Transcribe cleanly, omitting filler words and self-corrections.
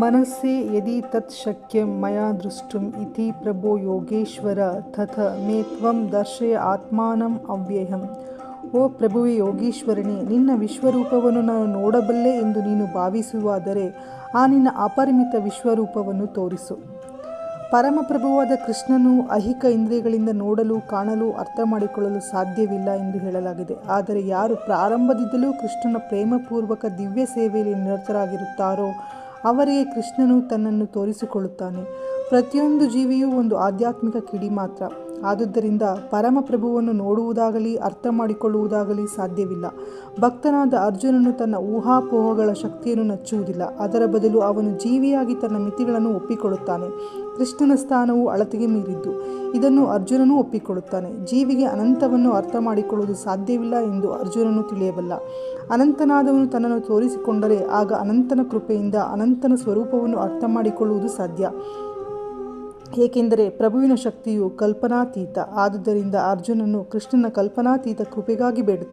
ಮನಸ್ಸೇ ಯದಿ ತತ್ ಶಕ್ಯಂ ಮಯಾ ದೃಷ್ಟುಂ ಇತಿ ಪ್ರಭೋ ಯೋಗೇಶ್ವರ ತಥ ಮೇ ತ್ವಂ ದರ್ಶಯ ಆತ್ಮಾನಂ ಅವ್ಯಯಂ. ಓ ಪ್ರಭುವೇ ಯೋಗೀಶ್ವರನೇ, ನಿನ್ನ ವಿಶ್ವರೂಪವನ್ನು ನಾನು ನೋಡಬಲ್ಲೆ ಎಂದು ನೀನು ಭಾವಿಸುವುದಾದರೆ ಆ ನಿನ್ನ ಅಪರಿಮಿತ ವಿಶ್ವರೂಪವನ್ನು ತೋರಿಸು. ಪರಮಪ್ರಭುವಾದ ಕೃಷ್ಣನು ಐಹಿಕ ಇಂದ್ರಿಯಗಳಿಂದ ನೋಡಲು, ಕಾಣಲು, ಅರ್ಥ ಮಾಡಿಕೊಳ್ಳಲು ಸಾಧ್ಯವಿಲ್ಲ ಎಂದು ಹೇಳಲಾಗಿದೆ. ಆದರೆ ಯಾರು ಪ್ರಾರಂಭದಿಂದಲೂ ಕೃಷ್ಣನ ಪ್ರೇಮಪೂರ್ವಕ ದಿವ್ಯ ಸೇವೆಯಲ್ಲಿ ನಿರತರಾಗಿರುತ್ತಾರೋ ಅವರಿಗೆ ಕೃಷ್ಣನು ತನ್ನನ್ನು ತೋರಿಸಿಕೊಳ್ಳುತ್ತಾನೆ. ಪ್ರತಿಯೊಂದು ಜೀವಿಯೂ ಒಂದು ಆಧ್ಯಾತ್ಮಿಕ ಕಿಡಿ ಮಾತ್ರ. ಆದುದರಿಂದ ಪರಮಪ್ರಭುವನ್ನು ನೋಡುವುದಾಗಲಿ ಅರ್ಥ ಮಾಡಿಕೊಳ್ಳುವುದಾಗಲಿ ಸಾಧ್ಯವಿಲ್ಲ. ಭಕ್ತನಾದ ಅರ್ಜುನನು ತನ್ನ ಊಹಾಪೋಹಗಳ ಶಕ್ತಿಯನ್ನು ನಚ್ಚುವುದಿಲ್ಲ. ಅದರ ಬದಲು ಅವನು ಜೀವಿಯಾಗಿ ತನ್ನ ಮಿತಿಗಳನ್ನು ಒಪ್ಪಿಕೊಳ್ಳುತ್ತಾನೆ. ಕೃಷ್ಣನ ಸ್ಥಾನವು ಅಳತೆಗೆ ಮೀರಿದ್ದು. ಇದನ್ನು ಅರ್ಜುನನೂ ಒಪ್ಪಿಕೊಳ್ಳುತ್ತಾನೆ. ಜೀವಿಗೆ ಅನಂತವನ್ನು ಅರ್ಥ ಮಾಡಿಕೊಳ್ಳುವುದು ಸಾಧ್ಯವಿಲ್ಲ ಎಂದು ಅರ್ಜುನನು ತಿಳಿಯಬಲ್ಲ. ಅನಂತನಾದವನು ತನ್ನನ್ನು ತೋರಿಸಿಕೊಂಡರೆ ಆಗ ಅನಂತನ ಕೃಪೆಯಿಂದ ಅನಂತನ ಸ್ವರೂಪವನ್ನು ಅರ್ಥ ಮಾಡಿಕೊಳ್ಳುವುದು ಸಾಧ್ಯ. ಏಕೆಂದರೆ ಪ್ರಭುವಿನ ಶಕ್ತಿಯು ಕಲ್ಪನಾತೀತ. ಆದುದರಿಂದ ಅರ್ಜುನನು ಕೃಷ್ಣನ ಕಲ್ಪನಾತೀತ ಕೃಪೆಗಾಗಿ ಬೇಡುತ್ತಾನೆ.